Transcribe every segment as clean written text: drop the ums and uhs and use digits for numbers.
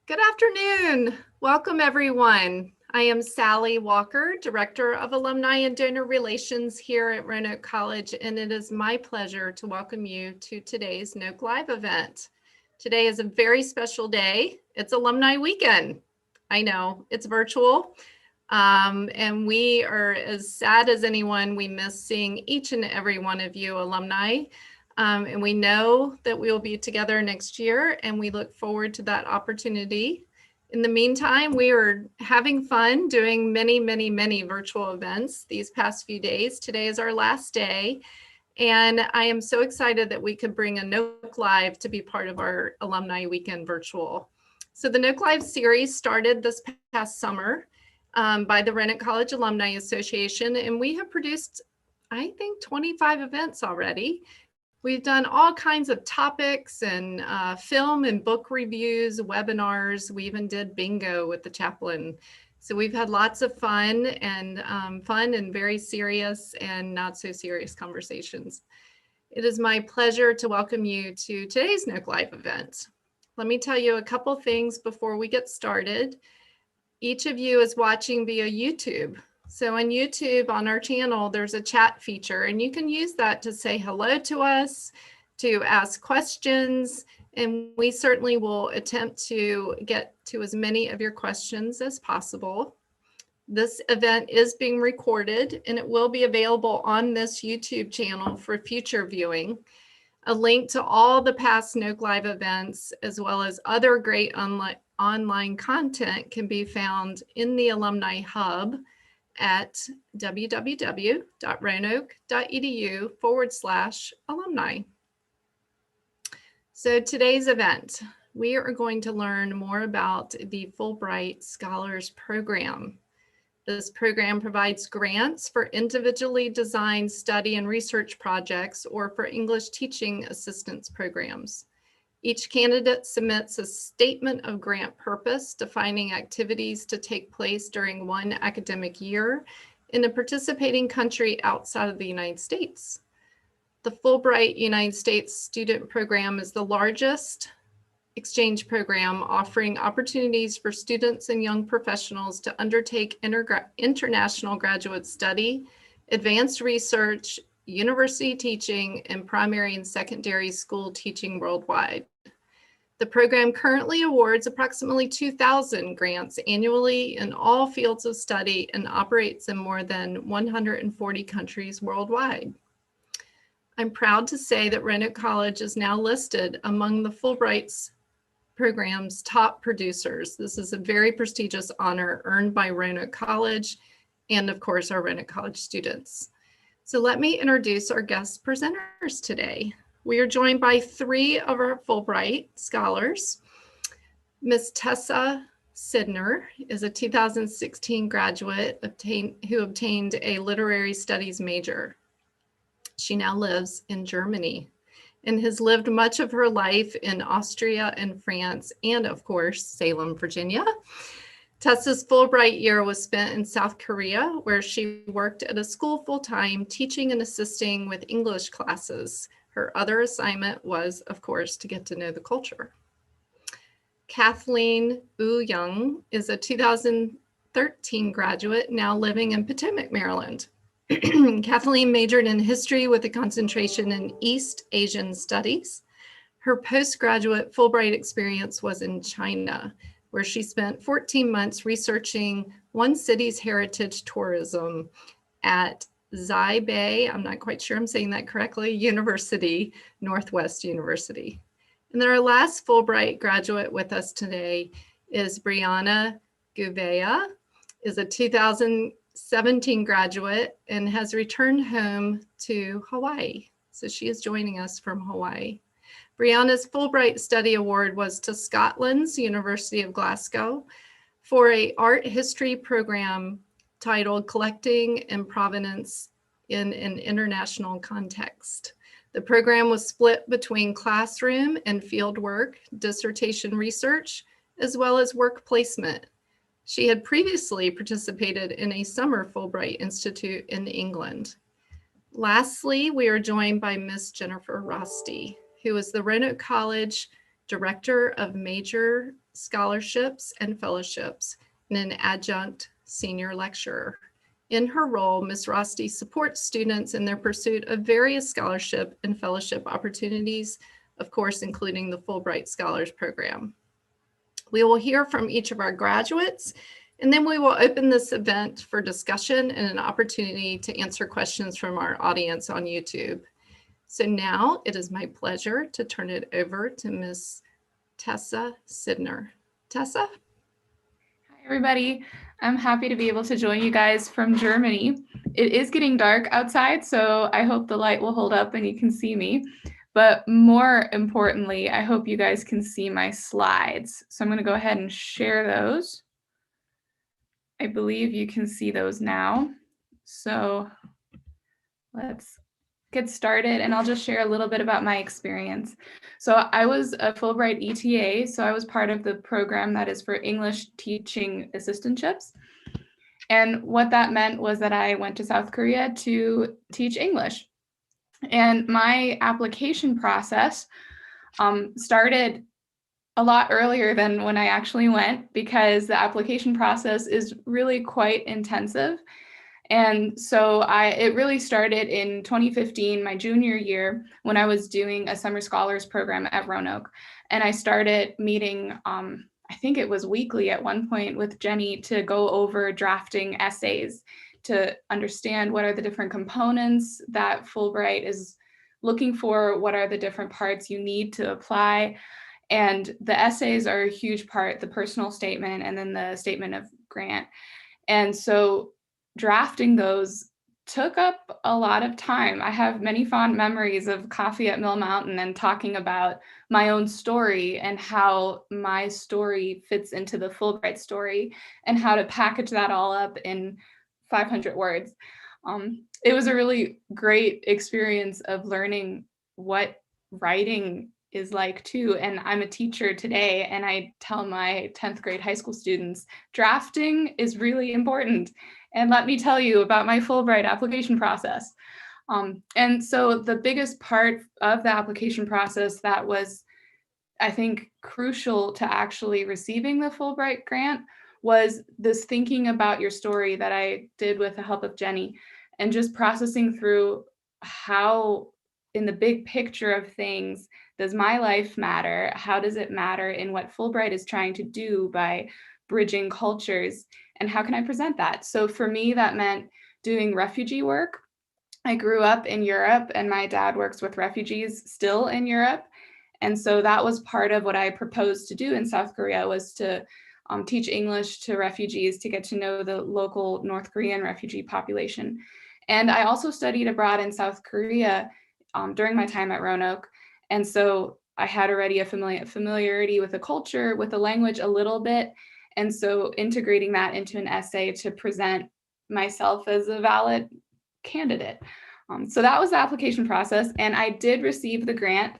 Good afternoon. Welcome, everyone. I am Sally Walker, Director of Alumni and Donor Relations here at Roanoke College, and it is my pleasure to welcome you to today's NOKELive event. Today is a very special day. It's Alumni Weekend. I know, it's virtual, and we are as sad as anyone. We miss seeing each and every one of you alumni. And we know that we will be together next year, and we look forward to that opportunity. In the meantime, we are having fun doing many virtual events these past few days. Today is our last day, and I am so excited that we could bring a NOKELive to be part of our Alumni Weekend virtual. So the NOKELive series started this past summer by the Roanoke College Alumni Association, and we have produced, I think, 25 events already. We've done all kinds of topics and film and book reviews, webinars. We even did bingo with the chaplain. So we've had lots of fun and very serious and not so serious conversations. It is my pleasure to welcome you to today's NOKELive event. Let me tell you a couple things before we get started. Each of you is watching via YouTube. So on YouTube, on our channel, there's a chat feature, and you can use that to say hello to us, to ask questions, and we certainly will attempt to get to as many of your questions as possible. This event is being recorded, and it will be available on this YouTube channel for future viewing. A link to all the past NOKELive events, as well as other great online content, can be found in the Alumni Hub at www.roanoke.edu/alumni. So today's event, we are going to learn more about the Fulbright Scholars Program. This program provides grants for individually designed study and research projects or for English teaching assistance programs. Each candidate submits a statement of grant purpose defining activities to take place during one academic year in a participating country outside of the United States. The Fulbright United States Student Program is the largest exchange program offering opportunities for students and young professionals to undertake international graduate study, advanced research, university teaching, and primary and secondary school teaching worldwide. The program currently awards approximately 2,000 grants annually in all fields of study and operates in more than 140 countries worldwide. I'm proud to say that Roanoke College is now listed among the Fulbright program's top producers. This is a very prestigious honor earned by Roanoke College and, of course, our Roanoke College students. So let me introduce our guest presenters today. We are joined by three of our Fulbright scholars. Ms. Tessa Sidner is a 2016 graduate who obtained a literary studies major. She now lives in Germany and has lived much of her life in Austria and France and, of course, Salem, Virginia. Tessa's Fulbright year was spent in South Korea, where she worked at a school full-time, teaching and assisting with English classes. Her other assignment was, of course, to get to know the culture. Kathleen Young is a 2013 graduate, now living in Potomac, Maryland. Kathleen majored in history with a concentration in East Asian studies. Her postgraduate Fulbright experience was in China, where she spent 14 months researching one city's heritage tourism at Zai, I'm not quite sure I'm saying that correctly, University, Northwest University. And then our last Fulbright graduate with us today is Brianna Gouveia, is a 2017 graduate and has returned home to Hawaii. So she is joining us from Hawaii. Brianna's Fulbright Study Award was to Scotland's University of Glasgow for an art history program titled Collecting and Provenance in an International Context. The program was split between classroom and fieldwork, dissertation research, as well as work placement. She had previously participated in a summer Fulbright Institute in England. Lastly, we are joined by Ms. Jennifer Rosti, who is the Roanoke College Director of Major Scholarships and Fellowships, and an adjunct senior lecturer. In her role, Ms. Rosti supports students in their pursuit of various scholarship and fellowship opportunities, of course, including the Fulbright Scholars Program. We will hear from each of our graduates, and then we will open this event for discussion and an opportunity to answer questions from our audience on YouTube. So now it is my pleasure to turn it over to Ms. Tessa Sidner. Tessa? Hi, everybody. I'm happy to be able to join you guys from Germany. It is getting dark outside, so I hope the light will hold up and you can see me. But more importantly, I hope you guys can see my slides. So I'm going to go ahead and share those. I believe you can see those now. So let's get started, and I'll just share a little bit about my experience. So I was a Fulbright ETA, so I was part of the program that is for English teaching assistantships. And what that meant was that I went to South Korea to teach English. And my application process started a lot earlier than when I actually went, because the application process is really quite intensive. And so it really started in 2015, my junior year, when I was doing a summer scholars program at Roanoke. And I started meeting, I think it was weekly at one point, with Jenny to go over drafting essays, to understand what are the different components that Fulbright is looking for, what are the different parts you need to apply. And the essays are a huge part, the personal statement and then the statement of grant. And so drafting those took up a lot of time. I have many fond memories of coffee at Mill Mountain and talking about my own story and how my story fits into the Fulbright story and how to package that all up in 500 words. It was a really great experience of learning what writing is like too. And I'm a teacher today, and I tell my 10th grade high school students, drafting is really important. And let me tell you about my Fulbright application process. And so the biggest part of the application process that was, I think, crucial to actually receiving the Fulbright grant was this thinking about your story that I did with the help of Jenny, and just processing through how, in the big picture of things, does my life matter? How does it matter in what Fulbright is trying to do by bridging cultures? And how can I present that? So for me, that meant doing refugee work. I grew up in Europe, and my dad works with refugees still in Europe. And so that was part of what I proposed to do in South Korea, was to teach English to refugees, to get to know the local North Korean refugee population. And I also studied abroad in South Korea during my time at Roanoke. And so I had already a familiarity with the culture, with the language a little bit. And so integrating that into an essay to present myself as a valid candidate. So that was the application process. And I did receive the grant.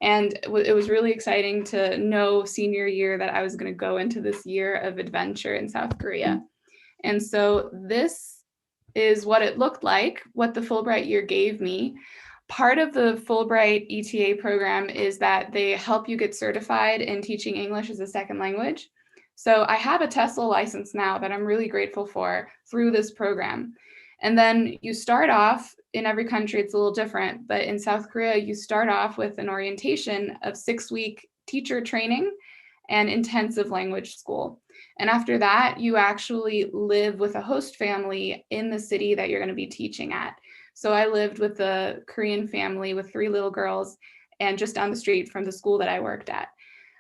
And it was really exciting to know senior year that I was going to go into this year of adventure in South Korea. And so this is what it looked like, what the Fulbright year gave me. Part of the Fulbright ETA program is that they help you get certified in teaching English as a second language. So I have a TESOL license now that I'm really grateful for through this program. And then you start off, in every country it's a little different, but in South Korea, you start off with an orientation of 6-week teacher training and intensive language school. And after that, you actually live with a host family in the city that you're going to be teaching at. So I lived with a Korean family with 3 little girls, and just down the street from the school that I worked at.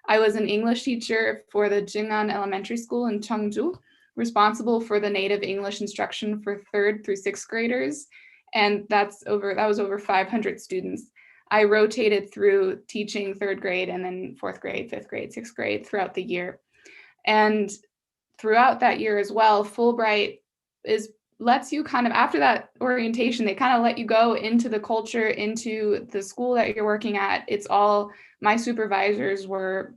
I was an English teacher for the Jingnan Elementary School in Cheongju, responsible for the native English instruction for 3rd through 6th graders. And that was over 500 students. I rotated through teaching 3rd grade and then 4th grade, 5th grade, 6th grade throughout the year. And throughout that year as well, Fulbright lets you kind of, after that orientation, they kind of let you go into the culture, into the school that you're working at. It's all, my supervisors were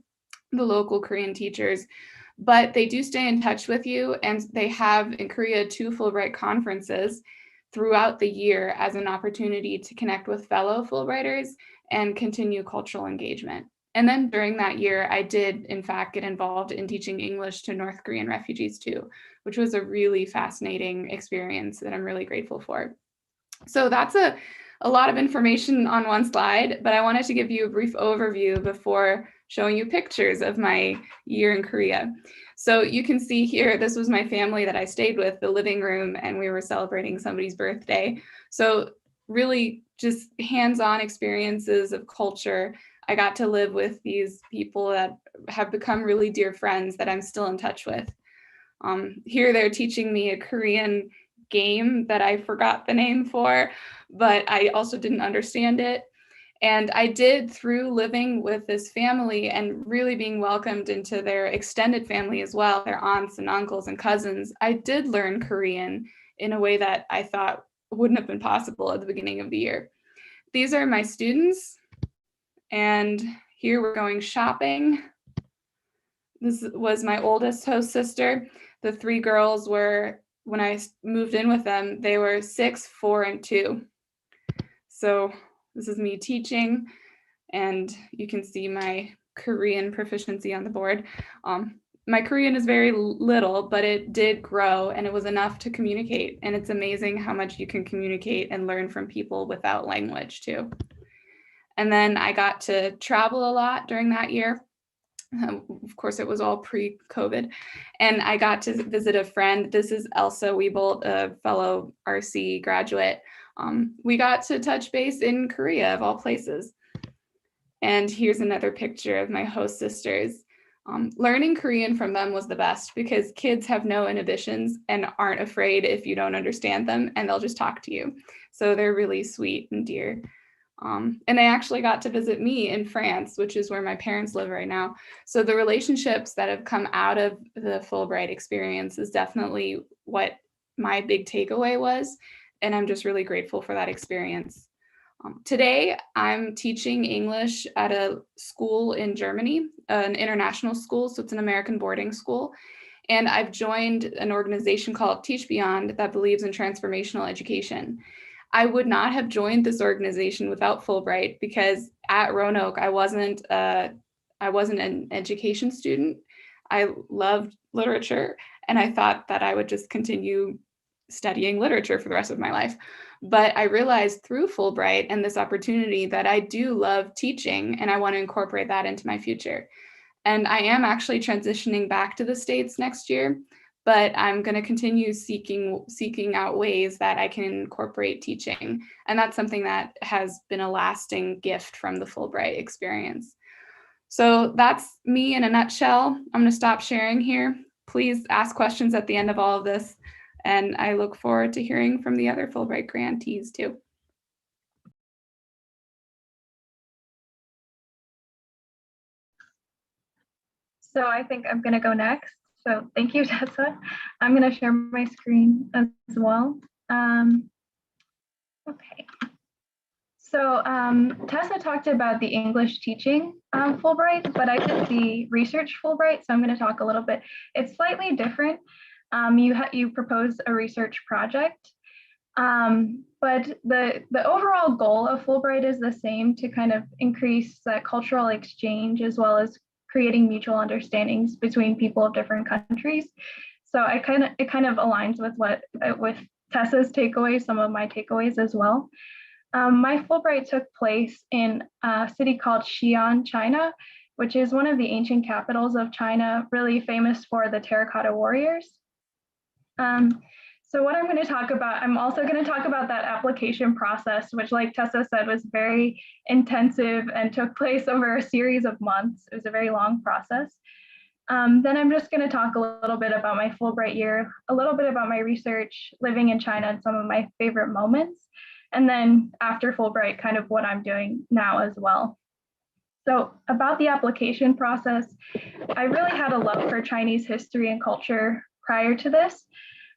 the local Korean teachers, but they do stay in touch with you. And they have in Korea 2 Fulbright conferences throughout the year as an opportunity to connect with fellow Fulbrighters and continue cultural engagement. And then during that year, I did, in fact, get involved in teaching English to North Korean refugees too, which was a really fascinating experience that I'm really grateful for. So that's a lot of information on one slide, but I wanted to give you a brief overview before showing you pictures of my year in Korea. So you can see here, this was my family that I stayed with, the living room, and we were celebrating somebody's birthday. So really just hands-on experiences of culture. I got to live with these people that have become really dear friends that I'm still in touch with. Here they're teaching me a Korean game that I forgot the name for, but I also didn't understand it. And I did, through living with this family and really being welcomed into their extended family as well, their aunts and uncles and cousins, I did learn Korean in a way that I thought wouldn't have been possible at the beginning of the year. These are my students, and here we're going shopping. This was my oldest host sister. The three girls were, when I moved in with them, they were 6, 4, and 2. So this is me teaching, and you can see my Korean proficiency on the board. My Korean is very little, but it did grow, and it was enough to communicate. And it's amazing how much you can communicate and learn from people without language too. And then I got to travel a lot during that year. Of course, it was all pre-COVID. And I got to visit a friend. This is Elsa Wiebold, a fellow RC graduate. We got to touch base in Korea, of all places. And here's another picture of my host sisters. Learning Korean from them was the best because kids have no inhibitions and aren't afraid if you don't understand them, and they'll just talk to you. So they're really sweet and dear. And they actually got to visit me in France, which is where my parents live right now. So the relationships that have come out of the Fulbright experience is definitely what my big takeaway was. And I'm just really grateful for that experience. Today, I'm teaching English at a school in Germany, an international school. So it's an American boarding school. And I've joined an organization called Teach Beyond that believes in transformational education. I would not have joined this organization without Fulbright because at Roanoke, I wasn't an education student. I loved literature, and I thought that I would just continue studying literature for the rest of my life. But I realized through Fulbright and this opportunity that I do love teaching, and I want to incorporate that into my future. And I am actually transitioning back to the States next year, but I'm going to continue seeking out ways that I can incorporate teaching. And that's something that has been a lasting gift from the Fulbright experience. So that's me in a nutshell. I'm going to stop sharing here. Please ask questions at the end of all of this. And I look forward to hearing from the other Fulbright grantees too. So I think I'm going to go next. So thank you, Tessa. I'm going to share my screen as well. Okay. So Tessa talked about the English teaching Fulbright, but I did the research Fulbright. So I'm going to talk a little bit. It's slightly different. You propose a research project, but the overall goal of Fulbright is the same, to kind of increase that cultural exchange as well as creating mutual understandings between people of different countries. So it kind of aligns with Tessa's takeaways, some of my takeaways as well. My Fulbright took place in a city called Xi'an, China, which is one of the ancient capitals of China, really famous for the terracotta warriors. So what I'm going to talk about, I'm also going to talk about that application process, which, like Tessa said, was very intensive and took place over a series of months. It was a very long process. Then I'm just going to talk a little bit about my Fulbright year, a little bit about my research, living in China, and some of my favorite moments. And then after Fulbright, kind of what I'm doing now as well. So about the application process, I really had a love for Chinese history and culture prior to this.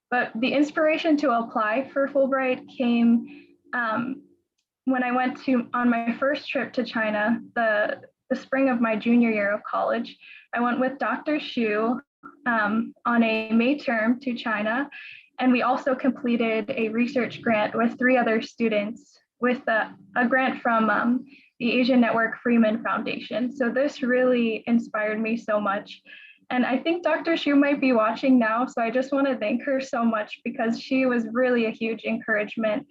But the inspiration to apply for Fulbright came when I went on my first trip to China, the spring of my junior year of college. I went with Dr. Xu on a May term to China, and we also completed a research grant with 3 other students with a grant from the the Asian Network Freeman Foundation. So this really inspired me so much. And I think Dr. Xu might be watching now, so I just want to thank her so much because she was really a huge encouragement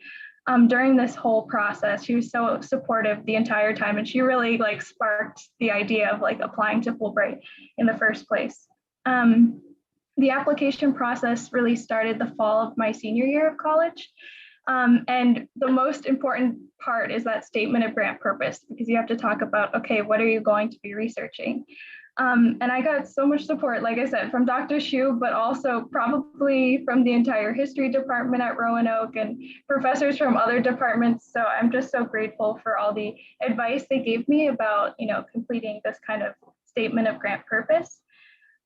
during this whole process. She was so supportive the entire time, and she really like sparked the idea of like applying to Fulbright in the first place. The application process really started the fall of my senior year of college. And the most important part is that statement of grant purpose, because you have to talk about, okay, what are you going to be researching? And I got so much support, like I said, from Dr. Xu, but also probably from the entire history department at Roanoke and professors from other departments. So I'm just so grateful for all the advice they gave me about, completing this kind of statement of grant purpose.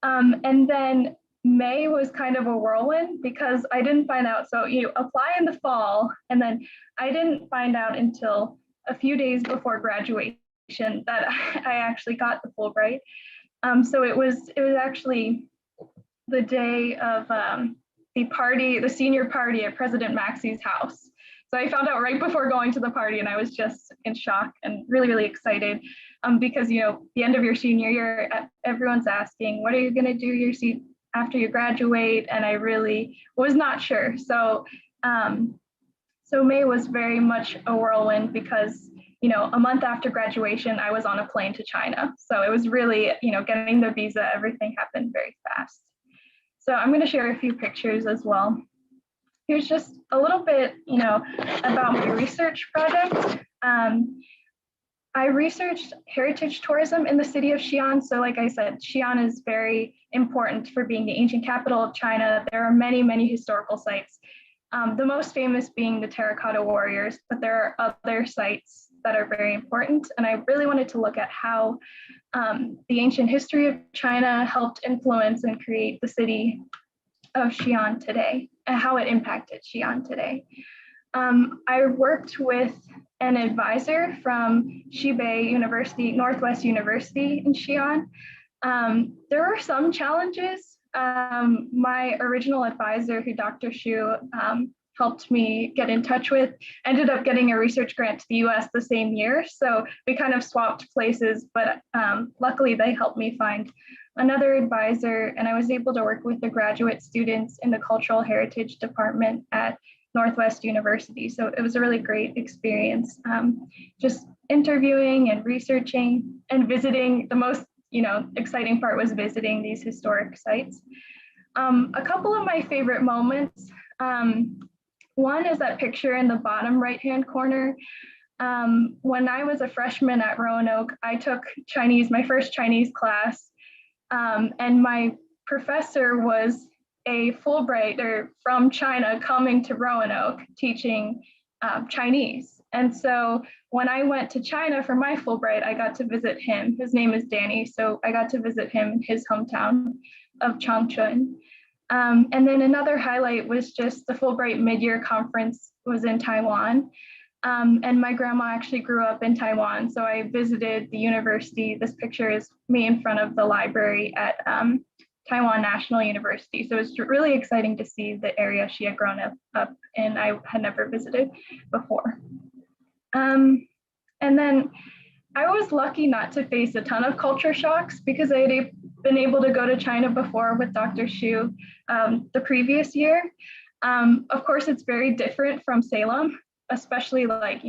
And then May was kind of a whirlwind because I didn't find out. So you apply in the fall, and then I didn't find out until a few days before graduation that I actually got the Fulbright. So it was actually the day of the senior party at President Maxi's house. So I found out right before going to the party, and I was just in shock and really, really excited because, the end of your senior year, everyone's asking, what are you going to do after you graduate? And I really was not sure. So May was very much a whirlwind because a month after graduation, I was on a plane to China. So it was really, getting the visa, everything happened very fast. So I'm going to share a few pictures as well. Here's just a little bit, about my research project. I researched heritage tourism in the city of Xi'an. So like I said, Xi'an is very important for being the ancient capital of China. There are many, many historical sites. The most famous being the Terracotta Warriors, but there are other sites that are very important. And I really wanted to look at how the ancient history of China helped influence and create the city of Xi'an today, and how it impacted Xi'an today. I worked with an advisor from Xibei University, Northwest University in Xi'an. There were some challenges. My original advisor, who Dr. Xu helped me get in touch with, ended up getting a research grant to the US the same year. So we kind of swapped places, but luckily they helped me find another advisor, and I was able to work with the graduate students in the Cultural Heritage Department at Northwest University. So it was a really great experience, just interviewing and researching and visiting. The most exciting part was visiting these historic sites. A couple of my favorite moments, one is that picture in the bottom right-hand corner. When I was a freshman at Roanoke, I took Chinese, my first Chinese class, and my professor was a Fulbrighter from China coming to Roanoke teaching Chinese. And so when I went to China for my Fulbright, I got to visit him. His name is Danny. So I got to visit him in his hometown of Changchun. And then another highlight was just the Fulbright mid-year conference was in Taiwan. And my grandma actually grew up in Taiwan. So I visited the university. This picture is me in front of the library at Taiwan National University. So it's really exciting to see the area she had grown up in. I had never visited before. And then I was lucky not to face a ton of culture shocks because I had been able to go to China before with Dr. Xu the previous year. Of course, it's very different from Salem, especially like,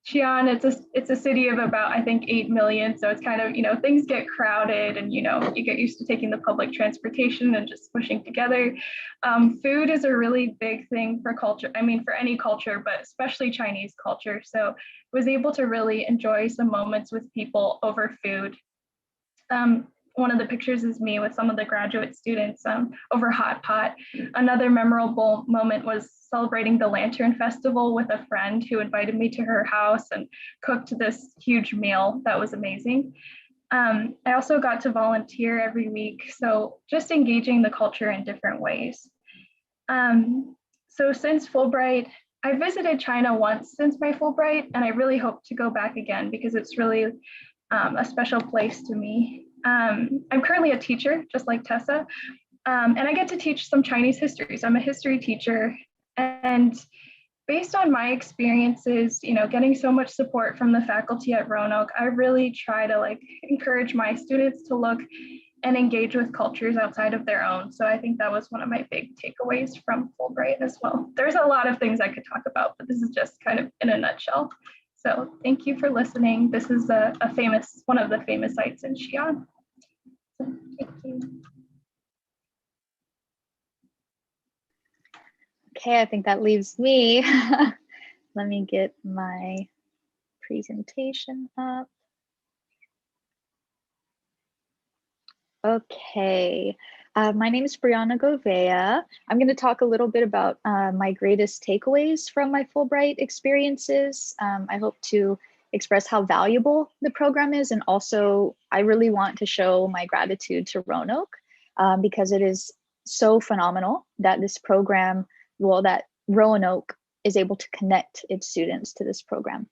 Xi'an, it's a city of about, I think, 8 million. So it's kind of, things get crowded and, you get used to taking the public transportation and just pushing together. Food is a really big thing for culture. I mean, for any culture, but especially Chinese culture. So I was able to really enjoy some moments with people over food. One of the pictures is me with some of the graduate students over hot pot. Another memorable moment was celebrating the Lantern Festival with a friend who invited me to her house and cooked this huge meal that was amazing. I also got to volunteer every week, so just engaging the culture in different ways. So since Fulbright, I visited China once since my Fulbright, and I really hope to go back again because it's really a special place to me. I'm currently a teacher, just like Tessa, and I get to teach some Chinese history. So I'm a history teacher, and based on my experiences, getting so much support from the faculty at Roanoke, I really try to encourage my students to look and engage with cultures outside of their own. So I think that was one of my big takeaways from Fulbright as well. There's a lot of things I could talk about, but this is just kind of in a nutshell. So thank you for listening. This is one of the famous sites in Xi'an. So thank you. Okay, I think that leaves me. Let me get my presentation up. Okay, my name is Brianna Govea. I'm going to talk a little bit about my greatest takeaways from my Fulbright experiences. I hope to express how valuable the program is, and also I really want to show my gratitude to Roanoke because it is so phenomenal that this program, that Roanoke is able to connect its students to this program.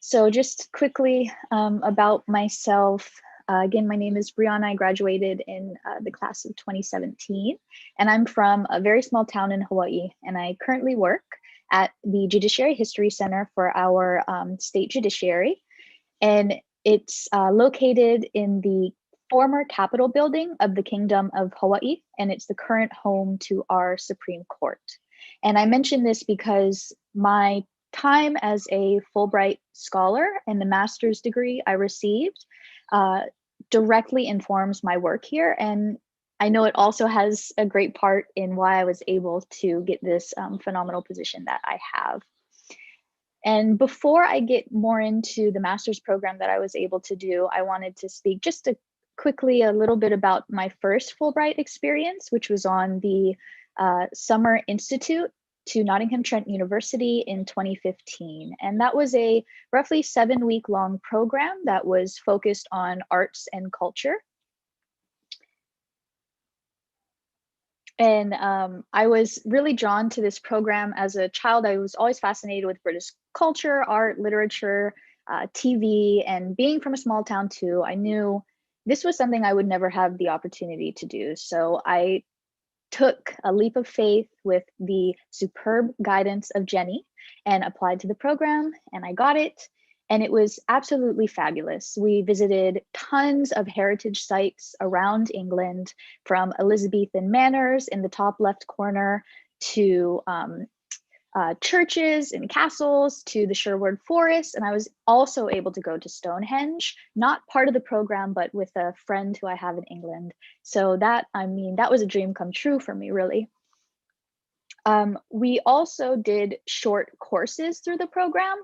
So just quickly about myself. Again, my name is Brianna. I graduated in the class of 2017, and I'm from a very small town in Hawaii, and I currently work at the Judiciary History Center for our state judiciary, and it's located in the former Capitol building of the Kingdom of Hawaii, and it's the current home to our Supreme Court. And I mention this because my time as a Fulbright scholar and the master's degree I received directly informs my work here. And I know it also has a great part in why I was able to get this phenomenal position that I have. And before I get more into the master's program that I was able to do, I wanted to speak just quickly a little bit about my first Fulbright experience, which was on the Summer Institute to Nottingham Trent University in 2015. And that was a roughly 7-week long program that was focused on arts and culture. And I was really drawn to this program as a child. I was always fascinated with British culture, art, literature, TV, and being from a small town too, I knew this was something I would never have the opportunity to do. So I took a leap of faith with the superb guidance of Jenny and applied to the program, and I got it. And it was absolutely fabulous. We visited tons of heritage sites around England, from Elizabethan manors in the top left corner to churches and castles to the Sherwood Forest. And I was also able to go to Stonehenge, not part of the program, but with a friend who I have in England. So that was a dream come true for me, really. We also did short courses through the program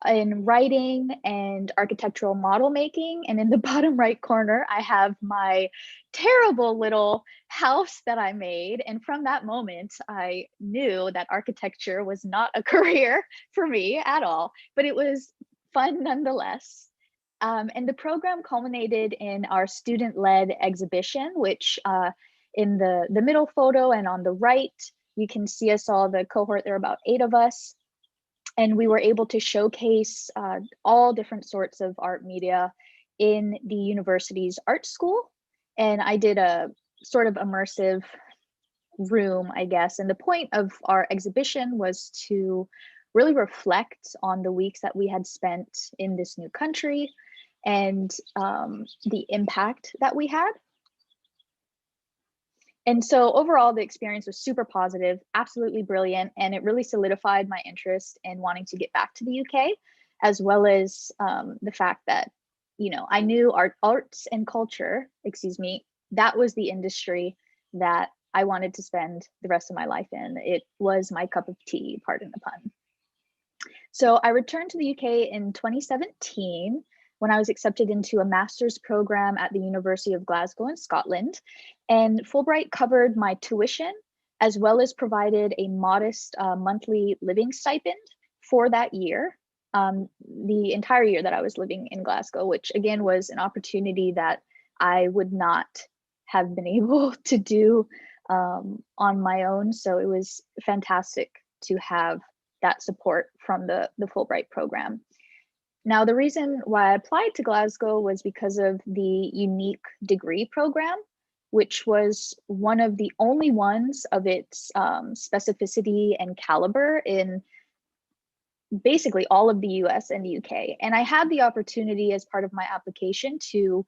in writing and architectural model making. And in the bottom right corner, I have my terrible little house that I made. And from that moment, I knew that architecture was not a career for me at all, but it was fun nonetheless. And the program culminated in our student-led exhibition, which in the middle photo and on the right, you can see us all, the cohort, there are about 8 of us. And we were able to showcase all different sorts of art media in the university's art school. And I did a sort of immersive room, I guess. And the point of our exhibition was to really reflect on the weeks that we had spent in this new country and the impact that we had. And so overall, the experience was super positive, absolutely brilliant, and it really solidified my interest in wanting to get back to the UK, as well as the fact that, I knew arts and culture, that was the industry that I wanted to spend the rest of my life in. It was my cup of tea, pardon the pun. So I returned to the UK in 2017 when I was accepted into a master's program at the University of Glasgow in Scotland. And Fulbright covered my tuition, as well as provided a modest monthly living stipend for that year, the entire year that I was living in Glasgow, which again was an opportunity that I would not have been able to do on my own. So it was fantastic to have that support from the Fulbright program. Now, the reason why I applied to Glasgow was because of the unique degree program, which was one of the only ones of its specificity and caliber in basically all of the US and the UK. And I had the opportunity as part of my application to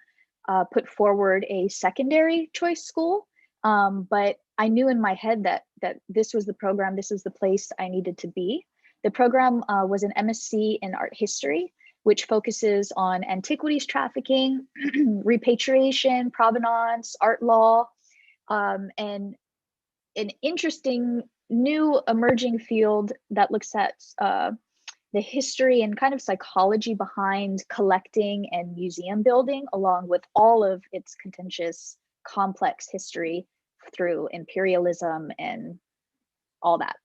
put forward a secondary choice school. But I knew in my head that this was the program, this was the place I needed to be. The program was an MSc in art history, which focuses on antiquities trafficking, repatriation, provenance, art law, and an interesting new emerging field that looks at the history and kind of psychology behind collecting and museum building, along with all of its contentious, complex history through imperialism and all that.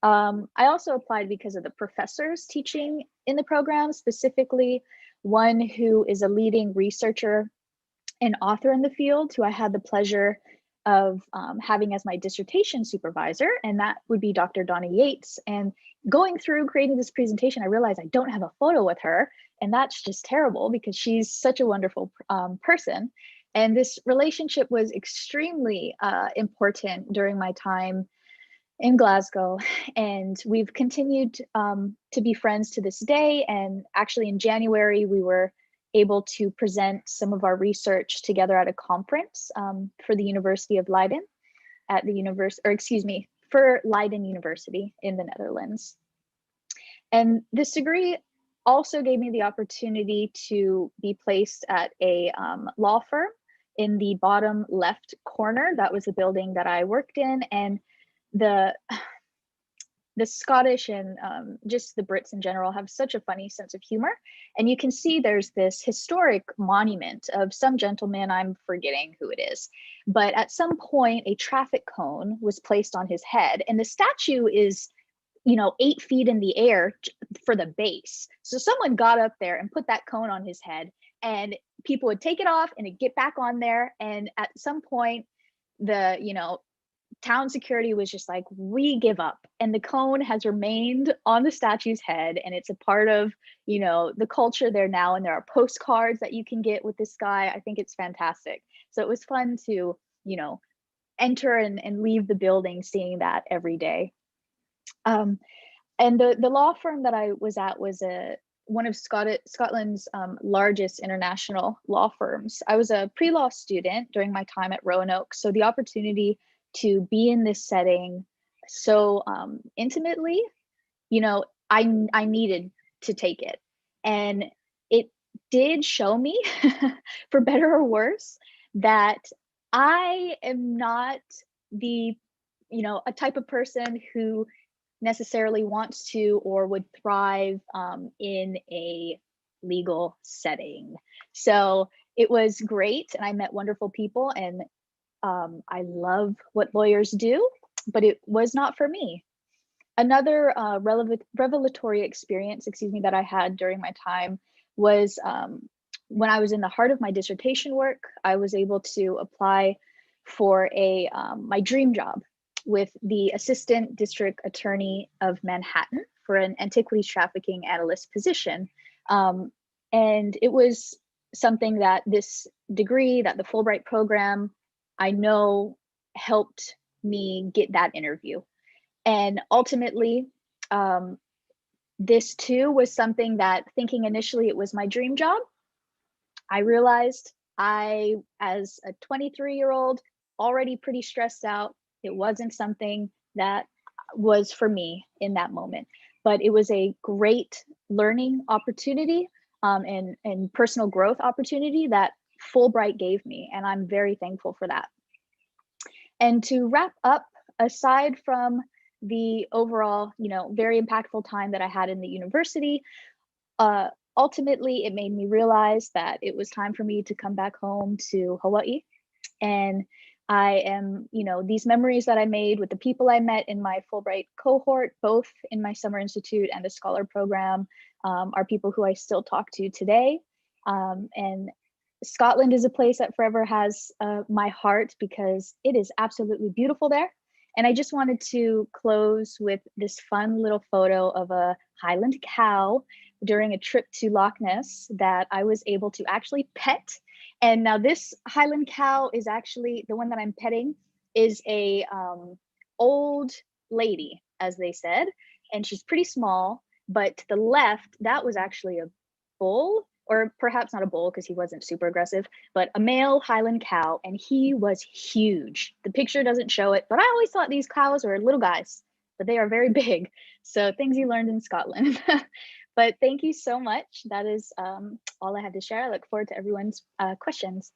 I also applied because of the professors teaching in the program, specifically one who is a leading researcher and author in the field, who I had the pleasure of having as my dissertation supervisor, and that would be Dr. Donna Yates. And going through creating this presentation, I realized I don't have a photo with her, and that's just terrible because she's such a wonderful person. And this relationship was extremely important during my time in Glasgow, and we've continued to be friends to this day. And actually in January, we were able to present some of our research together at a conference for the University of Leiden at the for Leiden University in the Netherlands. And this degree also gave me the opportunity to be placed at a law firm in the bottom left corner. That was the building that I worked in. And the Scottish and just the Brits in general have such a funny sense of humor. And you can see there's this historic monument of some gentleman, I'm forgetting who it is, but at some point a traffic cone was placed on his head, and the statue is, 8 feet in the air for the base. So someone got up there and put that cone on his head, and people would take it off and it'd get back on there. And at some point, the, town security was just like, we give up. And the cone has remained on the statue's head, and it's a part of, the culture there now. And there are postcards that you can get with this guy. I think it's fantastic. So it was fun to, enter and leave the building seeing that every day. And the law firm that I was at was one of Scotland's largest international law firms. I was a pre-law student during my time at Roanoke, so the opportunity to be in this setting so intimately, I needed to take it. And it did show me, for better or worse, that I am not a type of person who necessarily wants to or would thrive in a legal setting. So it was great, and I met wonderful people, and I love what lawyers do, but it was not for me. Another revelatory experience, that I had during my time was when I was in the heart of my dissertation work. I was able to apply for my dream job with the Assistant District Attorney of Manhattan for an antiquities trafficking analyst position. And it was something that this degree, that the Fulbright program, I know helped me get that interview. And ultimately, this too was something that, thinking initially it was my dream job, I realized as a 23-year-old, already pretty stressed out, it wasn't something that was for me in that moment. But it was a great learning opportunity and personal growth opportunity that Fulbright gave me, and I'm very thankful for that. And to wrap up, aside from the overall, very impactful time that I had in the university, ultimately it made me realize that it was time for me to come back home to Hawaii. And I am, these memories that I made with the people I met in my Fulbright cohort, both in my summer institute and the scholar program, are people who I still talk to today. And Scotland is a place that forever has my heart, because it is absolutely beautiful there. And I just wanted to close with this fun little photo of a Highland cow during a trip to Loch Ness that I was able to actually pet. And now this Highland cow is actually, the one that I'm petting is a old lady, as they said, and she's pretty small. But to the left, that was actually a bull, or perhaps not a bull because he wasn't super aggressive, but a male Highland cow, and he was huge. The picture doesn't show it, but I always thought these cows were little guys, but they are very big. So things you learned in Scotland. But thank you so much. That is all I have to share. I look forward to everyone's questions.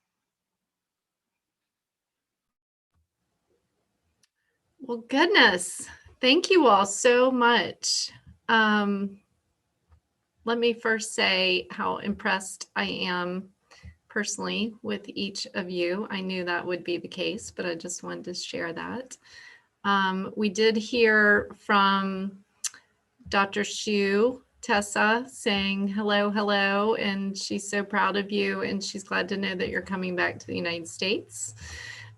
Well, goodness, thank you all so much. Let me first say how impressed I am personally with each of you. I knew that would be the case, but I just wanted to share that. We did hear from Dr. Shu, Tessa, saying hello, hello, and she's so proud of you, and she's glad to know that you're coming back to the United States.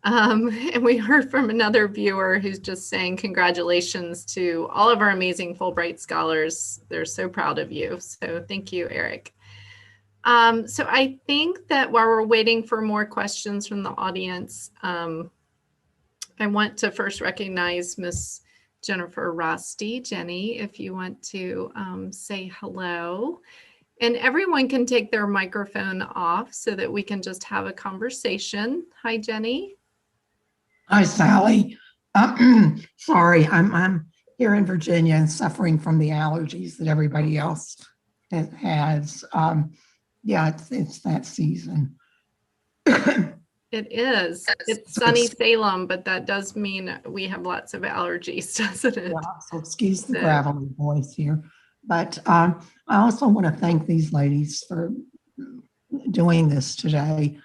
And we heard from another viewer who's just saying congratulations to all of our amazing Fulbright scholars. They're so proud of you. So thank you, Eric. So I think that while we're waiting for more questions from the audience, I want to first recognize Miss Jennifer Rosti. Jenny, if you want to say hello. And everyone can take their microphone off so that we can just have a conversation. Hi, Jenny. Hi, Sally. Sorry, I'm here in Virginia and suffering from the allergies that everybody else has. Yeah, it's that season. It is. It's sunny Salem, but that does mean we have lots of allergies, doesn't it? Yeah, so excuse the gravelly voice here. But I also want to thank these ladies for doing this today.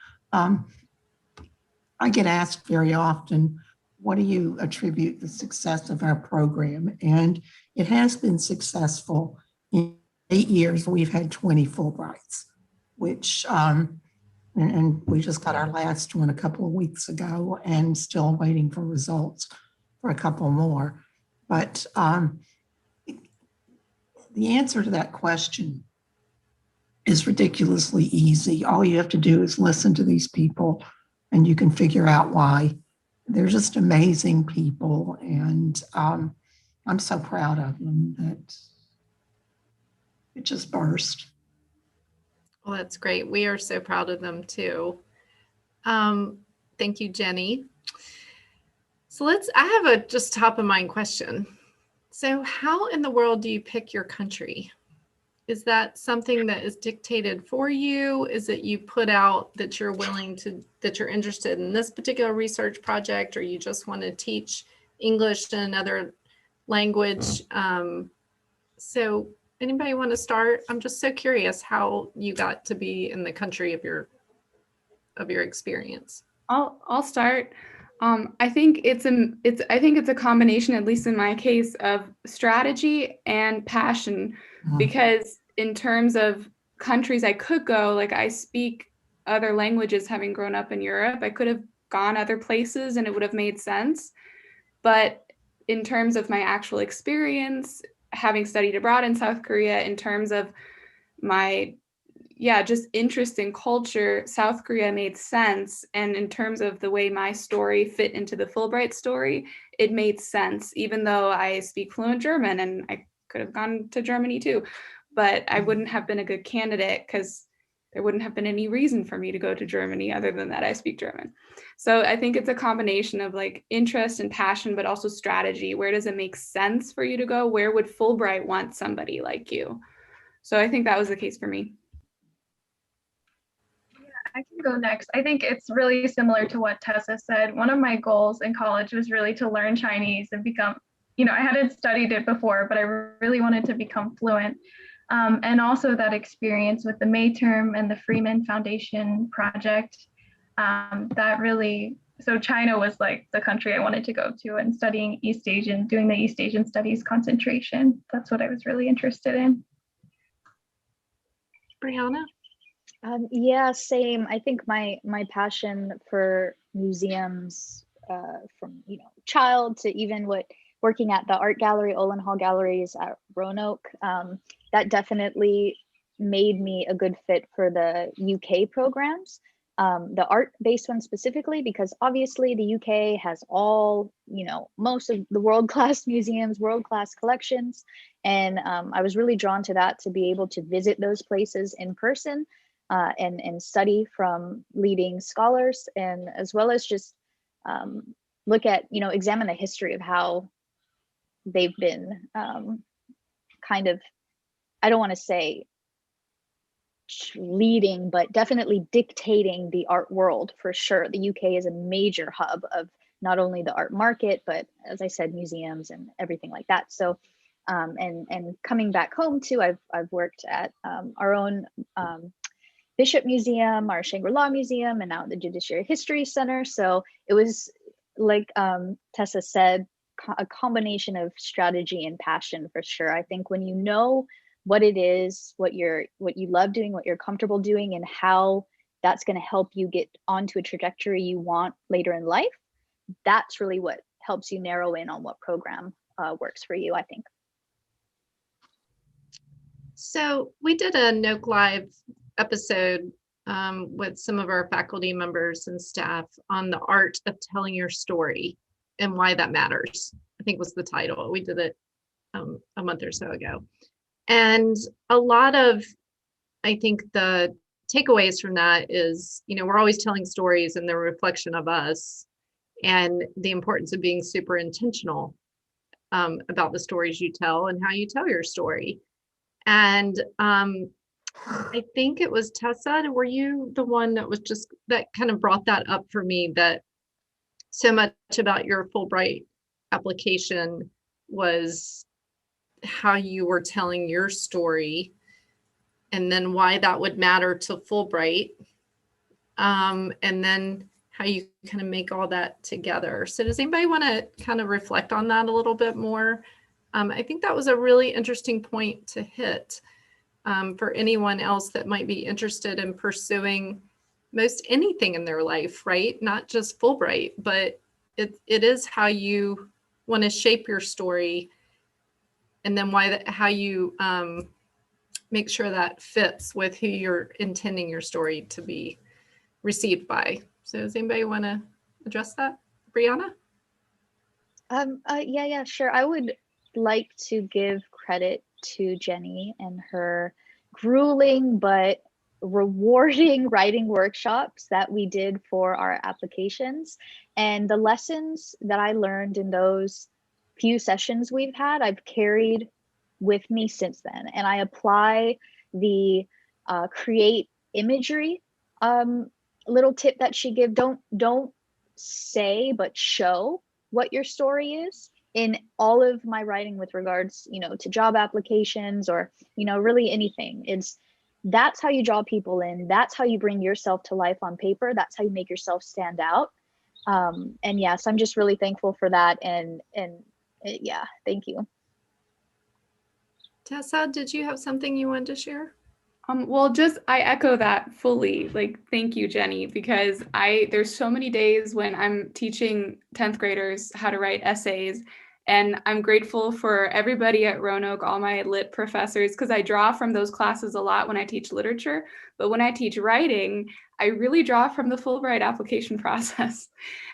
I get asked very often, what do you attribute the success of our program? And it has been successful. In 8 years, we've had 20 Fulbrights, which, and we just got our last one a couple of weeks ago and still waiting for results for a couple more. But the answer to that question is ridiculously easy. All you have to do is listen to these people and you can figure out why. They're just amazing people, and I'm so proud of them that it just burst. Well, that's great. We are so proud of them too. Thank you, Jenny. So I have a just top of mind question. So how in the world do you pick your country? Is that something that is dictated for you? Is it you put out that you're willing to, that you're interested in this particular research project, or you just want to teach English in another language? So anybody want to start? I'm just so curious how you got to be in the country of your experience. I'll start. I think it's a combination, at least in my case, of strategy and passion. Because in terms of countries I could go, like I speak other languages having grown up in Europe, I could have gone other places and it would have made sense. But in terms of my actual experience, having studied abroad in South Korea, in terms of my just interest in culture, South Korea made sense. And in terms of the way my story fit into the Fulbright story, it made sense, even though I speak fluent German and I could have gone to Germany too, but I wouldn't have been a good candidate because there wouldn't have been any reason for me to go to Germany other than that I speak German. So I think it's a combination of like interest and passion, but also strategy. Where does it make sense for you to go? Where would Fulbright want somebody like you? So I think that was the case for me. I can go next. I think it's really similar to what Tessa said. One of my goals in college was really to learn Chinese and become, I hadn't studied it before, but I really wanted to become fluent. And also that experience with the May term and the Freeman Foundation project, so China was like the country I wanted to go to, and studying East Asian, doing the East Asian studies concentration. That's what I was really interested in. Brianna? Yeah, same. I think my passion for museums, from child to even working at the art gallery, Olin Hall Galleries at Roanoke, that definitely made me a good fit for the UK programs. the art-based one specifically, because obviously the UK has all, most of the world-class museums, world-class collections. And I was really drawn to that, to be able to visit those places in person and study from leading scholars, and as well as just look at, examine the history of how they've been kind of, I don't want to say leading, but definitely dictating the art world for sure. The UK is a major hub of not only the art market, but as I said, museums and everything like that. So, and coming back home too, I've worked at our own Bishop Museum, our Shangri-La Museum, and now the Judiciary History Center. So it was, like Tessa said, a combination of strategy and passion for sure. I think when you know what it is, what you love doing, what you're comfortable doing, and how that's going to help you get onto a trajectory you want later in life, that's really what helps you narrow in on what program works for you, I think. So we did a NOKELive episode with some of our faculty members and staff on the art of telling your story and why that matters, I think was the title. We did it a month or so ago. And a lot of, I think, the takeaways from that is, we're always telling stories and they're a reflection of us, and the importance of being super intentional about the stories you tell and how you tell your story. And I think it was Tessa, were you the one that kind of brought that up for me, that so much about your Fulbright application was how you were telling your story, and then why that would matter to Fulbright, and then how you kind of make all that together. So does anybody want to kind of reflect on that a little bit more? I think that was a really interesting point to hit for anyone else that might be interested in pursuing most anything in their life, right? Not just Fulbright, but it is how you want to shape your story, and then how you make sure that fits with who you're intending your story to be received by. So does anybody want to address that? Brianna? Yeah, sure. I would like to give credit to Jenny and her grueling but rewarding writing workshops that we did for our applications. And the lessons that I learned in those few sessions we've had, I've carried with me since then. And I apply the create imagery little tip that she gave. Don't say, but show what your story is in all of my writing with regards, to job applications or, really anything. That's how you draw people in. That's how you bring yourself to life on paper. That's how you make yourself stand out. And yes, I'm just really thankful for that. And yeah, thank you. Tessa, did you have something you wanted to share? Well, I echo that fully. Like, thank you, Jenny, because there's so many days when I'm teaching 10th graders how to write essays, and I'm grateful for everybody at Roanoke, all my lit professors, because I draw from those classes a lot when I teach literature. But when I teach writing, I really draw from the Fulbright application process.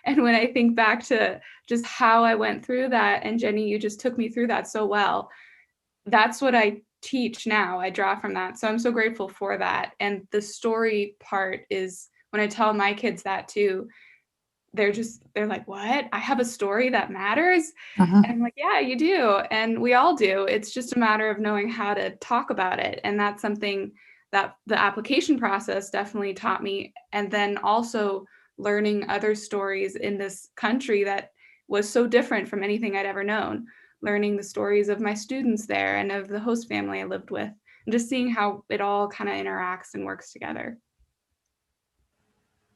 And when I think back to just how I went through that, and Jenny, you just took me through that so well, that's what I teach now. I draw from that. So I'm so grateful for that. And the story part is when I tell my kids that too, they're like, what? I have a story that matters? And I'm like, yeah, you do. And we all do. It's just a matter of knowing how to talk about it. And that's something that the application process definitely taught me. And then also learning other stories in this country that was so different from anything I'd ever known. Learning the stories of my students there and of the host family I lived with, and just seeing how it all kind of interacts and works together.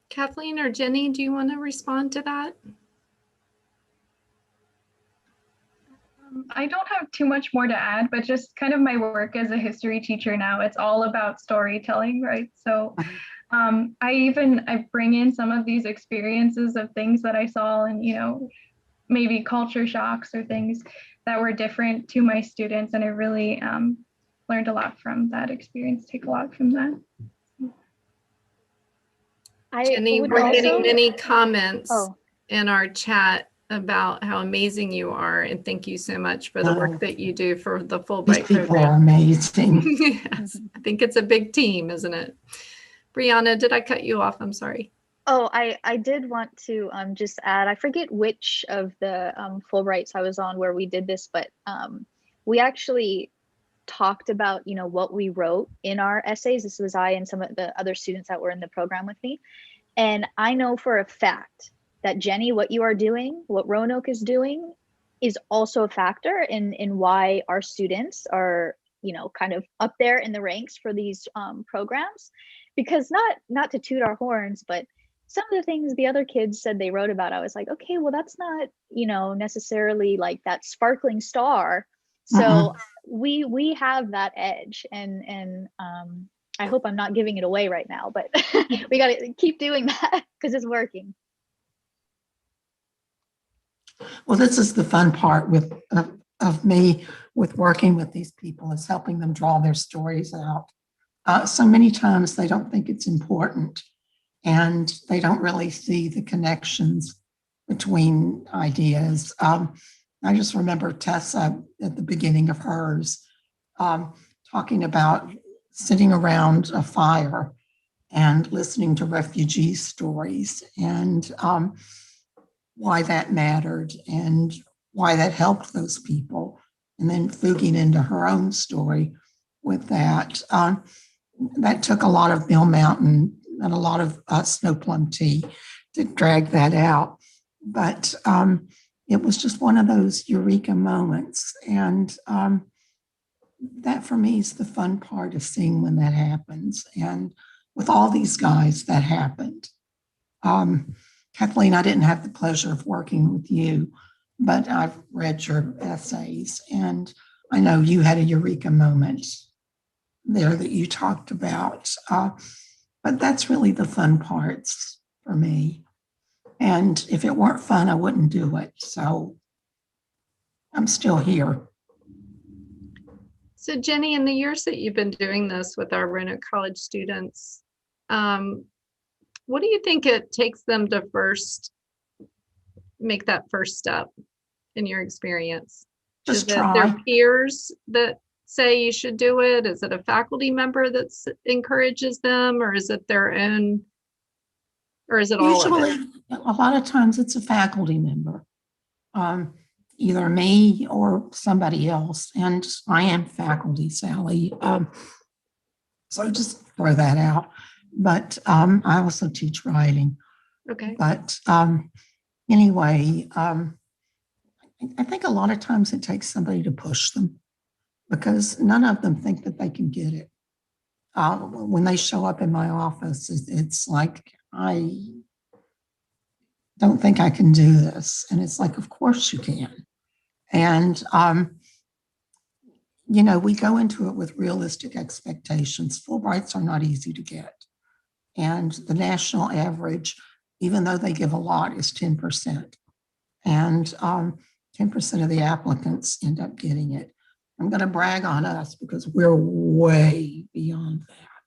Kathleen or Jenny, do you want to respond to that? I don't have too much more to add, but just kind of my work as a history teacher now, it's all about storytelling, right? So I bring in some of these experiences of things that I saw and, maybe culture shocks or things that were different to my students. And I really learned a lot from that experience, take a lot from that. I Jenny, would we're getting also, many comments oh, in our chat about how amazing you are, and thank you so much for the work that you do for the These Fulbright people program. are amazing. Yes, I think it's a big team, isn't it? Brianna, did I cut you off? I'm sorry. oh, I did want to just add, I forget which of the Fulbrights I was on where we did this, but we actually talked about, you know, what we wrote in our essays. This was I and some of the other students that were in the program with me. And I know for a fact that Jenny, what you are doing, what Roanoke is doing, is also a factor in why our students are, you know, kind of up there in the ranks for these programs. Because not to toot our horns, but some of the things the other kids said they wrote about, I was like, okay, well, that's not, you know, necessarily like that sparkling star. So we have that edge, and I hope I'm not giving it away right now, but we got to keep doing that because it's working. Well, this is the fun part with of me with working with these people, is helping them draw their stories out. So many times they don't think it's important, and they don't really see the connections between ideas. I just remember Tessa at the beginning of hers talking about sitting around a fire and listening to refugee stories, and why that mattered and why that helped those people, and then fuging into her own story with that. That took a lot of Mill Mountain and a lot of Snow Plum tea to drag that out. But it was just one of those eureka moments. And that for me is the fun part of seeing when that happens. And with all these guys, that happened. Kathleen, I didn't have the pleasure of working with you, but I've read your essays, and I know you had a eureka moment there that you talked about. But that's really the fun parts for me. And if it weren't fun, I wouldn't do it. So I'm still here. So Jenny, in the years that you've been doing this with our Renuka College students, what do you think it takes them to first make that first step in your experience? Just Is it try. their peers that say you should do it? Is it a faculty member that encourages them, or is it their own, or is it all of it? Usually, a lot of times it's a faculty member, either me or somebody else. And I am faculty, Sally. So just throw that out. But I also teach writing. Okay. But anyway, I think a lot of times it takes somebody to push them, because none of them think that they can get it. When they show up in my office, it's like, I don't think I can do this. And it's like, of course you can. And, you know, we go into it with realistic expectations. Fulbrights are not easy to get. And the national average, even though they give a lot, is 10%. And 10% of the applicants end up getting it. I'm going to brag on us because we're way beyond that,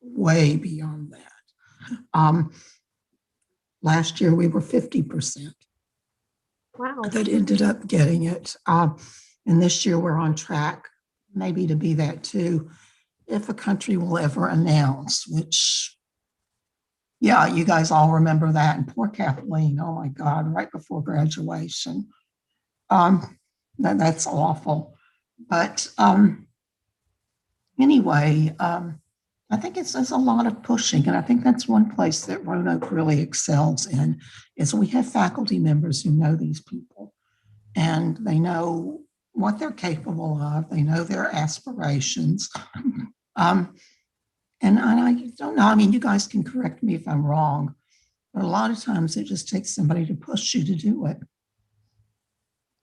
way beyond that. Last year, we were 50%. Wow. That ended up getting it. And this year, we're on track maybe to be that too, if a country will ever announce, which, yeah, you guys all remember that. And poor Kathleen, oh my God, right before graduation. That's awful. But anyway, I think it's a lot of pushing. And I think that's one place that Roanoke really excels in, is we have faculty members who know these people, and they know what they're capable of. They know their aspirations. And I don't know, I mean, you guys can correct me if I'm wrong, but a lot of times it just takes somebody to push you to do it.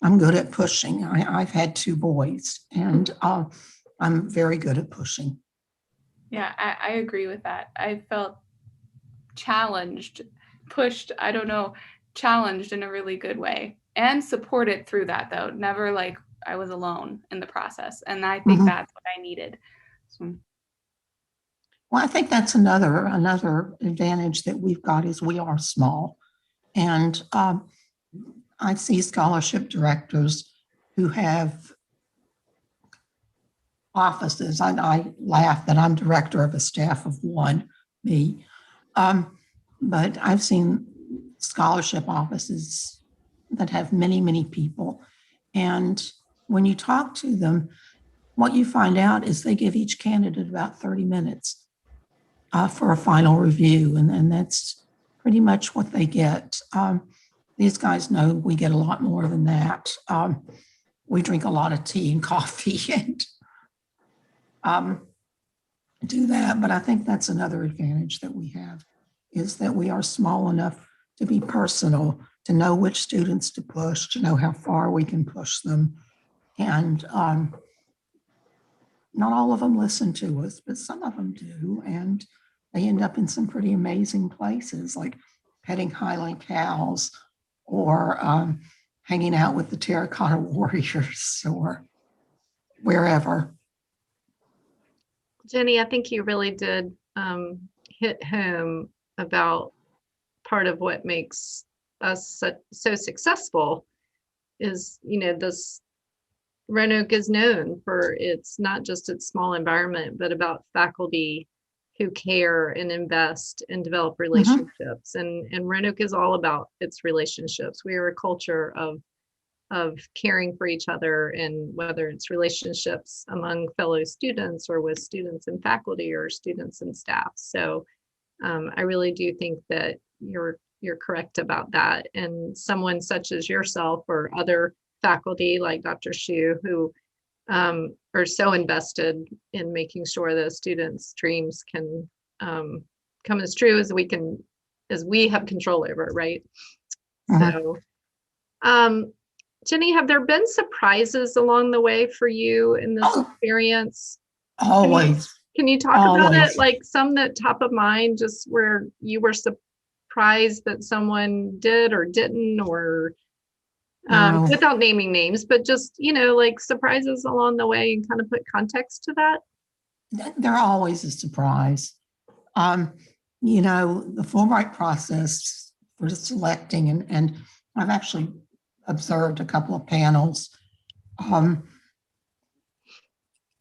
I'm good at pushing. I've had 2 boys, and I'm very good at pushing. Yeah, I agree with that. I felt challenged, pushed, I don't know, challenged in a really good way, and supported through that, though. Never like I was alone in the process. And I think that's what I needed. So. Well, I think that's another advantage that we've got is we are small. And I see scholarship directors who have offices. I laugh that I'm director of a staff of one, me. But I've seen scholarship offices that have many, many people. And when you talk to them, what you find out is they give each candidate about 30 minutes for a final review. And that's pretty much what they get. These guys know we get a lot more than that. We drink a lot of tea and coffee and do that. But I think that's another advantage that we have is that we are small enough to be personal, to know which students to push, to know how far we can push them. And not all of them listen to us, but some of them do. And they end up in some pretty amazing places like petting Highland cows or hanging out with the terracotta warriors or wherever. Jenny, I think you really did hit home about part of what makes us so successful is, this Renuka is known for its not just its small environment, but about faculty who care and invest and develop relationships. And Renuka is all about its relationships. We are a culture of caring for each other, and whether it's relationships among fellow students or with students and faculty or students and staff. So I really do think that you're correct about that. And someone such as yourself or other faculty like Dr. Shu, who are so invested in making sure that students' dreams can come as true as we have control over, right? So Jenny, have there been surprises along the way for you in this experience? Always. Can you talk about it? Like some that top of mind, just where you were surprised that someone did or didn't, or without naming names, but just, like surprises along the way and kind of put context to that? They're always a surprise. The Fulbright process for selecting, and I've actually observed a couple of panels.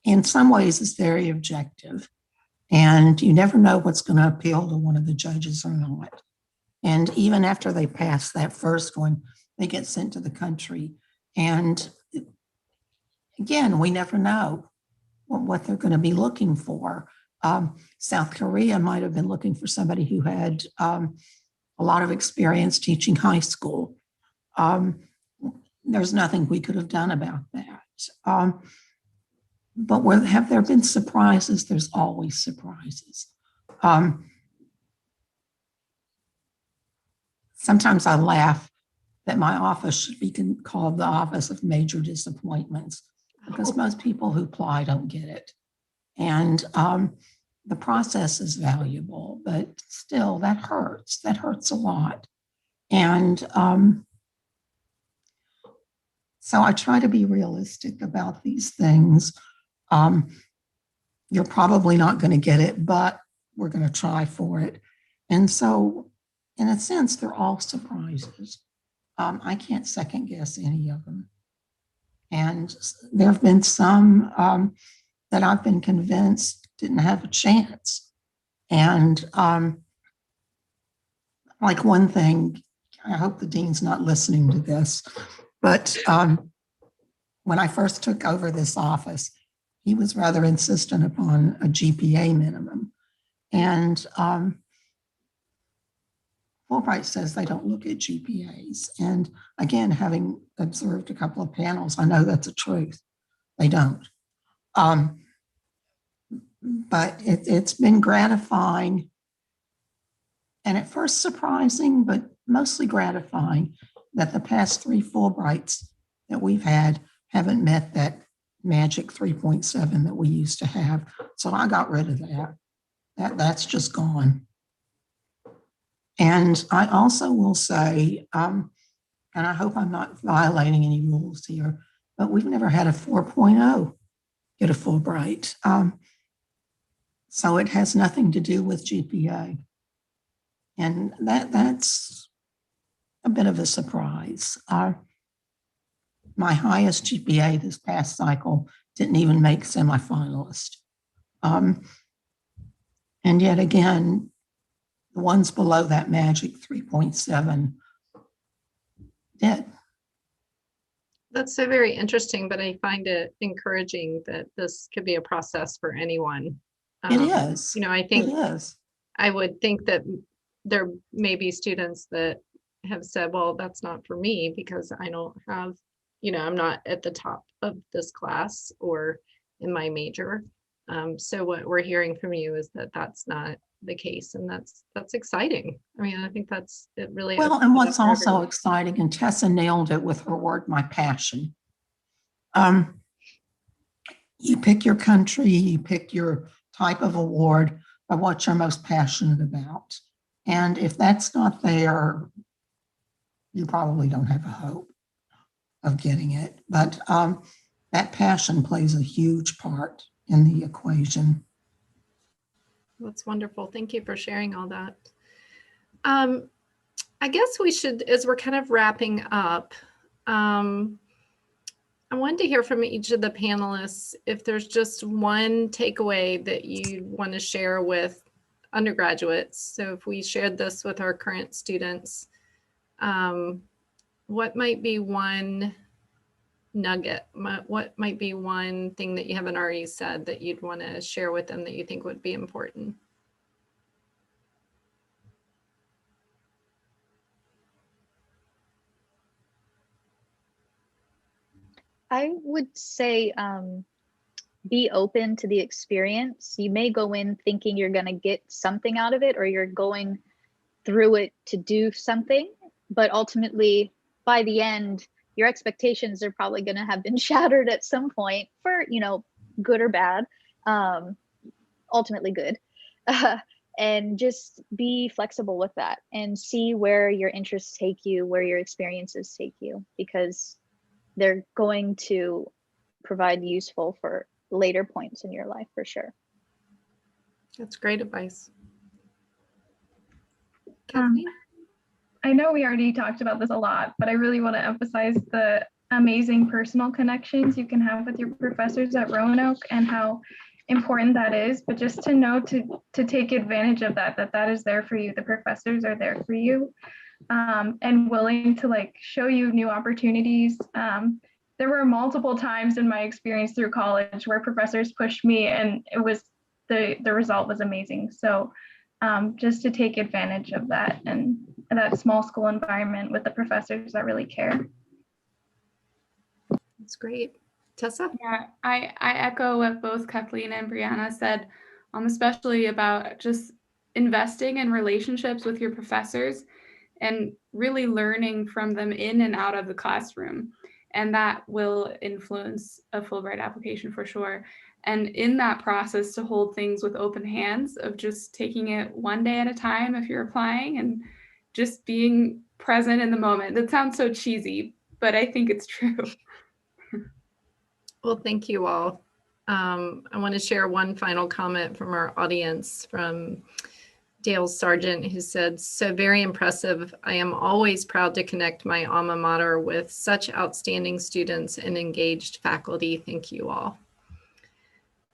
In some ways, it's very objective, and you never know what's going to appeal to one of the judges or not. And even after they pass that first one, they get sent to the country. And again, we never know what they're going to be looking for. South Korea might have been looking for somebody who had a lot of experience teaching high school. There's nothing we could have done about that. But have there been surprises? There's always surprises. Sometimes I laugh that my office should be called the Office of Major Disappointments, because most people who apply don't get it. And the process is valuable, but still that hurts. That hurts a lot. And so I try to be realistic about these things. You're probably not going to get it, but we're going to try for it. And so, in a sense, they're all surprises. I can't second guess any of them. And there have been some that I've been convinced didn't have a chance. And like one thing, I hope the dean's not listening to this, but when I first took over this office, he was rather insistent upon a GPA minimum. And Fulbright says they don't look at GPAs. And again, having observed a couple of panels, I know that's a truth. They don't. But it's been gratifying and at first surprising, but mostly gratifying that the past 3 Fulbrights that we've had haven't met that magic 3.7 that we used to have. So I got rid of that. That's just gone. And I also will say, and I hope I'm not violating any rules here, but we've never had a 4.0 get a Fulbright. So it has nothing to do with GPA. And that's a bit of a surprise. My highest GPA this past cycle didn't even make semifinalist. And yet again, the ones below that magic 3.7 did. That's so very interesting, but I find it encouraging that this could be a process for anyone. It is. You know, I It think is. I would think that there may be students that have said, well, that's not for me because I don't have, you know, I'm not at the top of this class or in my major. So what we're hearing from you is that that's not the case, and that's exciting. I mean, I think that's it really. Well, and what's also exciting, and Tessa nailed it with her word, my passion. You pick your country, you pick your type of award by what you're most passionate about. And if that's not there, you probably don't have a hope of getting it. But that passion plays a huge part in the equation. That's wonderful. Thank you for sharing all that. I guess we should, as we're kind of wrapping up, I wanted to hear from each of the panelists if there's just one takeaway that you want to share with undergraduates. So if we shared this with our current students, what might be one nugget? What might be one thing that you haven't already said that you'd want to share with them that you think would be important? I would say be open to the experience. You may go in thinking you're going to get something out of it, or you're going through it to do something, but ultimately by the end, your expectations are probably going to have been shattered at some point for, you know, good or bad, ultimately good. And just be flexible with that and see where your interests take you, where your experiences take you, because they're going to provide useful for later points in your life for sure. That's great advice. I know we already talked about this a lot, but I really want to emphasize the amazing personal connections you can have with your professors at Roanoke and how important that is. But just to know to take advantage of that is there for you. The professors are there for you, and willing to like show you new opportunities. There were multiple times in my experience through college where professors pushed me, and it was the result was amazing. So just to take advantage of that and that small school environment with the professors that really care. That's great. Tessa? Yeah, I echo what both Kathleen and Brianna said, especially about just investing in relationships with your professors and really learning from them in and out of the classroom. And that will influence a Fulbright application for sure. And in that process, to hold things with open hands of just taking it one day at a time if you're applying and just being present in the moment. That sounds so cheesy, but I think it's true. Well, thank you all. I want to share one final comment from our audience from Dale Sargent, who said, "So very impressive. I am always proud to connect my alma mater with such outstanding students and engaged faculty. Thank you all."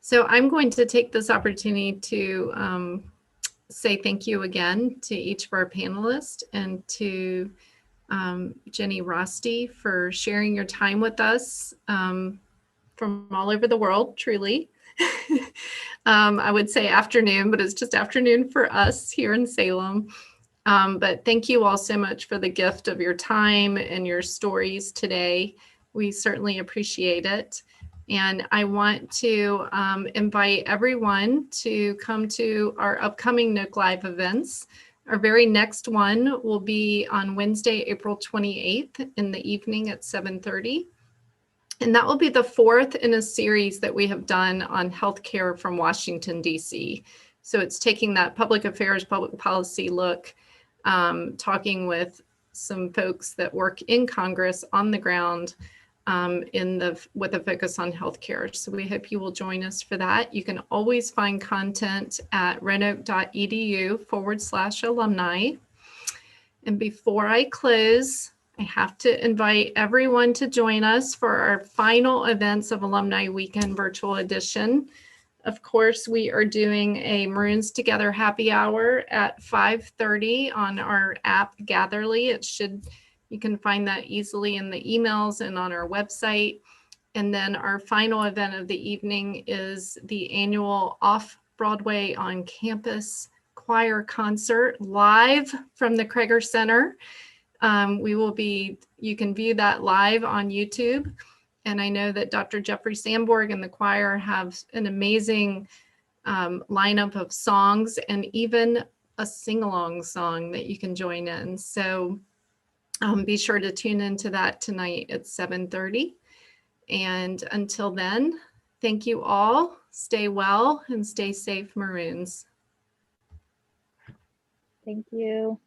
So I'm going to take this opportunity to say thank you again to each of our panelists and to Jenny Rosti for sharing your time with us from all over the world, truly. I would say afternoon, but it's just afternoon for us here in Salem. But thank you all so much for the gift of your time and your stories today. We certainly appreciate it. And I want to invite everyone to come to our upcoming NOKELive events. Our very next one will be on Wednesday, April 28th in the evening at 7:30. And that will be the fourth in a series that we have done on healthcare from Washington, D.C. So it's taking that public affairs, public policy look, talking with some folks that work in Congress on the ground with a focus on healthcare. So we hope you will join us for that. You can always find content at renoke.edu/alumni. And before I close, I have to invite everyone to join us for our final events of Alumni Weekend Virtual Edition. Of course, we are doing a Maroons Together happy hour at 5:30 on our app Gatherly. You can find that easily in the emails and on our website. And then our final event of the evening is the annual Off-Broadway on Campus choir concert live from the Kreger Center. You can view that live on YouTube. And I know that Dr. Jeffrey Sandborg and the choir have an amazing lineup of songs and even a sing-along song that you can join in. So be sure to tune into that tonight at 7:30. And until then, thank you all. Stay well and stay safe, Maroons. Thank you.